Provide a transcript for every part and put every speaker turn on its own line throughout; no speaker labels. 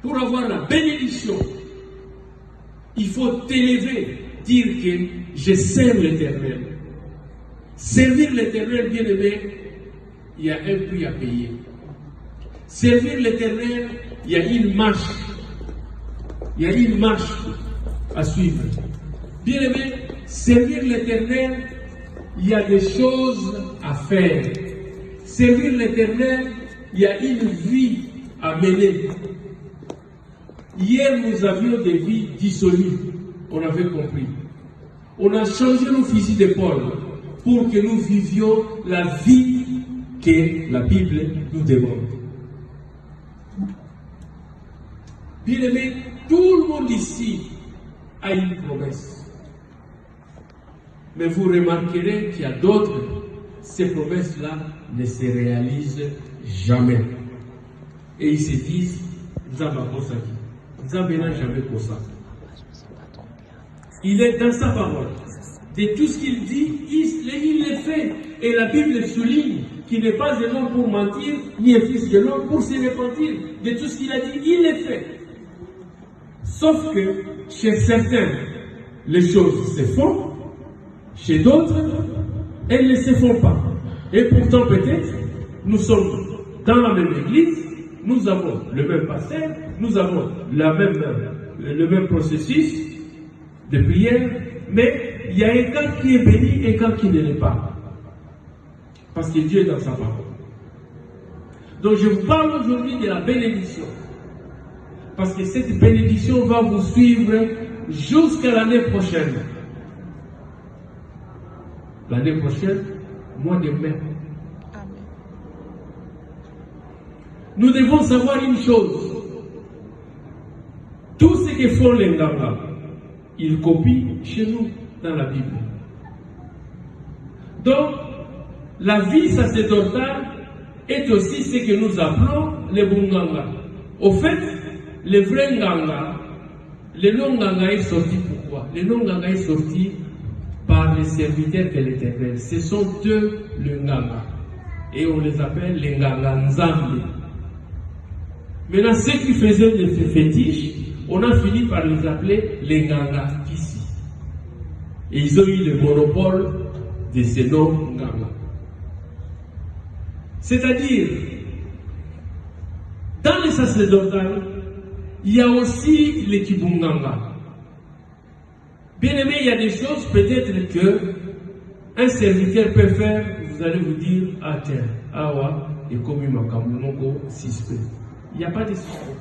Pour avoir la bénédiction, il faut t'élever, dire que je sers l'Éternel. Servir l'Éternel, bien aimé, il y a un prix à payer. Servir l'Éternel, il y a une marche. Il y a une marche à suivre. Bien aimé, servir l'Éternel, il y a des choses à faire. Servir l'Éternel, il y a une vie à mener. Hier, nous avions des vies dissolues. On avait compris. On a changé nos fusils d'épaule pour que nous vivions la vie que la Bible nous demande. Bien aimé, tout le monde ici a une promesse. Mais vous remarquerez qu'il y a d'autres, ces promesses-là ne se réalisent jamais. Et ils se disent, Nzambe n'a jamais pour ça. Il est dans sa parole. De tout ce qu'il dit, il le fait. Et la Bible souligne qu'il n'est pas un homme pour mentir, ni un fils de l'homme pour se repentir. De tout ce qu'il a dit, il le fait. Sauf que chez certains, les choses se font. Chez d'autres, elles ne se font pas. Et pourtant, peut-être, nous sommes dans la même église, nous avons le même pasteur, nous avons le même processus de prière, mais il y a un cas qui est béni et un cas qui ne l'est pas. Parce que Dieu est dans sa parole. Donc je vous parle aujourd'hui de la bénédiction. Parce que cette bénédiction va vous suivre jusqu'à l'année prochaine. L'année prochaine, mois de mai. Nous devons savoir une chose. Tout ce que font les Nganga, ils copient chez nous dans la Bible. Donc, la vie sacerdotale est aussi ce que nous appelons les Bunganga. Au fait, le vrai Nganga, le nom Nganga est sorti pourquoi? Le nom Nganga est sorti par les serviteurs de l'Éternel. Ce sont eux le Nganga. Et on les appelle les Nganga Nzambe. Maintenant, ceux qui faisaient des fétiches, on a fini par les appeler les Nganga ici. Et ils ont eu le monopole de ces noms Nganga. C'est-à-dire, dans les sacerdotales, il y a aussi les Kibunganga. Bien aimé, il y a des choses peut-être que un serviteur peut faire, vous allez vous dire, ah tiens, awa, et comme il m'a suspect. Il n'y a pas de suspect.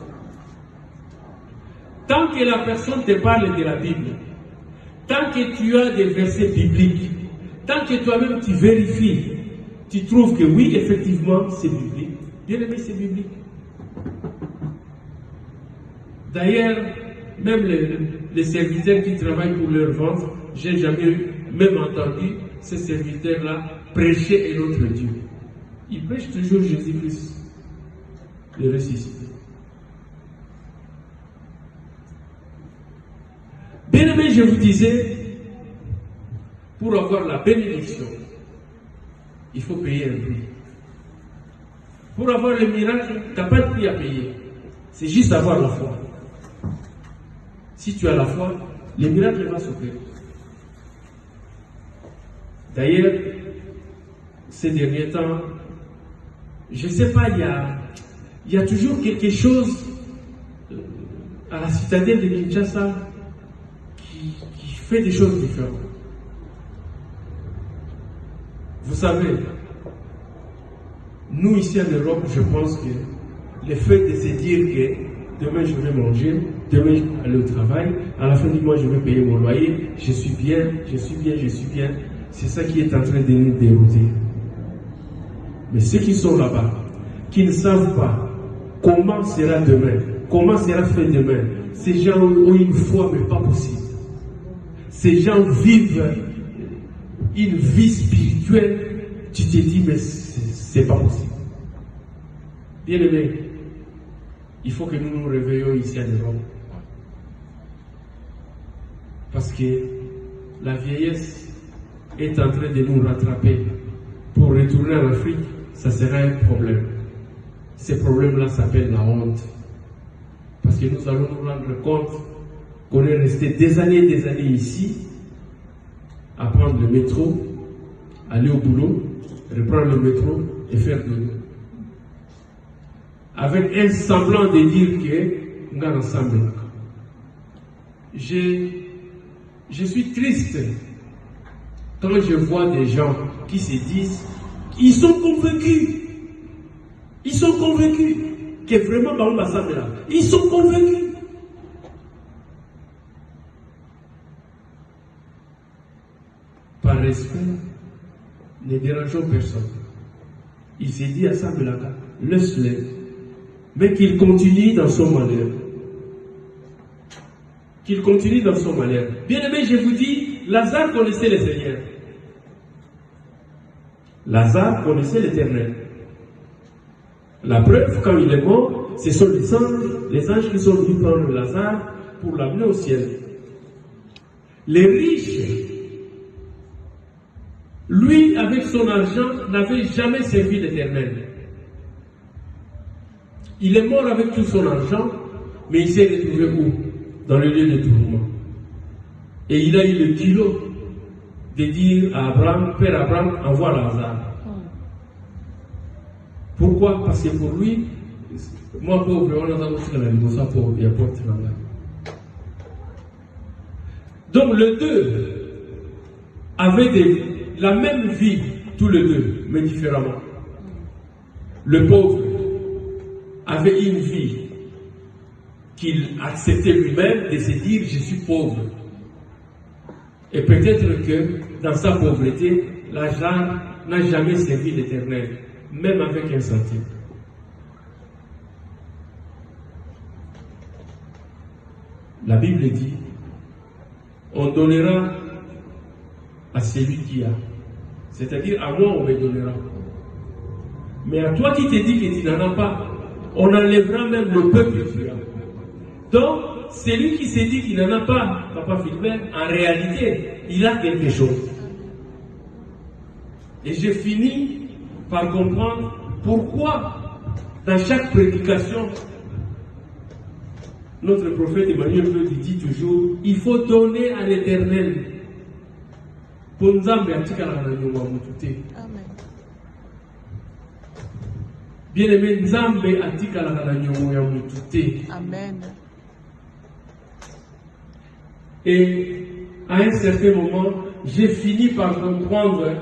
Tant que la personne te parle de la Bible, tant que tu as des versets bibliques, tant que toi-même tu vérifies, tu trouves que oui, effectivement, c'est biblique. Bien aimé, c'est biblique. D'ailleurs, même les serviteurs qui travaillent pour leur ventre, j'ai jamais même entendu ces serviteurs-là prêcher un autre Dieu. Ils prêchent toujours Jésus-Christ, le ressuscité. Bien aimé, je vous disais, pour avoir la bénédiction, il faut payer un prix. Pour avoir le miracle, tu n'as pas de prix à payer. C'est juste avoir la foi. Si tu as la foi, le miracle va s'opérer. D'ailleurs, ces derniers temps, je ne sais pas, il y a toujours quelque chose à la citadelle de Kinshasa qui fait des choses différentes. Vous savez, nous ici en Europe, je pense que le fait de se dire que demain je vais manger, demain je vais aller au travail, à la fin du mois je vais payer mon loyer, je suis bien, c'est ça qui est en train de nous dérouter. Mais ceux qui sont là-bas, qui ne savent pas comment sera demain, comment sera fait demain, ces gens ont une foi mais pas possible. Ces gens vivent une vie spirituelle, tu te dis mais c'est pas possible. Bien aimé, il faut que nous nous réveillons ici en Europe. Parce que la vieillesse est en train de nous rattraper. Pour retourner en Afrique, ça sera un problème. Ce problème-là s'appelle la honte. Parce parce que nous allons nous rendre compte qu'on est resté des années ici, à prendre le métro, aller au boulot, reprendre le métro et faire de nous. Avec un semblant de dire que nous sommes ensemble. Je suis triste quand je vois des gens qui se disent, ils sont convaincus que vraiment Baoum ensemble là. Ils sont convaincus. Par respect, ne dérangeons personne. Il s'est dit à Samelaka, laisse-le, mais qu'il continue dans son malheur. Qu'il continue dans son malheur. Bien aimé, je vous dis, Lazare connaissait le Seigneur. Lazare connaissait l'Éternel. La preuve, quand il est mort, ce sont les anges qui sont venus prendre Lazare pour l'amener au ciel. Les riches, lui, avec son argent, n'avait jamais servi l'Éternel. Il est mort avec tout son argent, mais il s'est retrouvé où? Dans le lieu de tourment. Et il a eu le culot de dire à Abraham, Père Abraham, envoie Lazare. Pourquoi? Parce que pour lui, moi pauvre, on a aussi la limosa pauvre, il y a pas de travail. Donc le deux avait la même vie, tous les deux, mais différemment. Le pauvre avait une vie qu'il acceptait lui-même de se dire je suis pauvre. Et peut-être que dans sa pauvreté, Lazare n'a jamais servi l'Éternel, même avec un centime. La Bible dit, on donnera à celui qui a. C'est-à-dire à moi on me donnera. Mais à toi qui te dis que tu n'en as pas, on enlèvera même le peu que tu as. Donc, celui qui se dit qu'il n'en a pas, Papa Philbert, en réalité, il a quelque chose. Et j'ai fini par comprendre pourquoi, dans chaque prédication, notre prophète Emmanuel dit toujours, il faut donner à l'Éternel. Amen. Bien-aimé, Nzambe atikala na nyongo ya mutute. Amen. Et à un certain moment, j'ai fini par comprendre,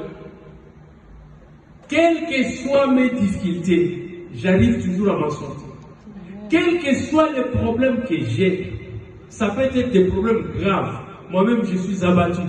quelles que soient mes difficultés, j'arrive toujours à m'en sortir. Quels que soient les problèmes que j'ai, ça peut être des problèmes graves. Moi-même, je suis abattu.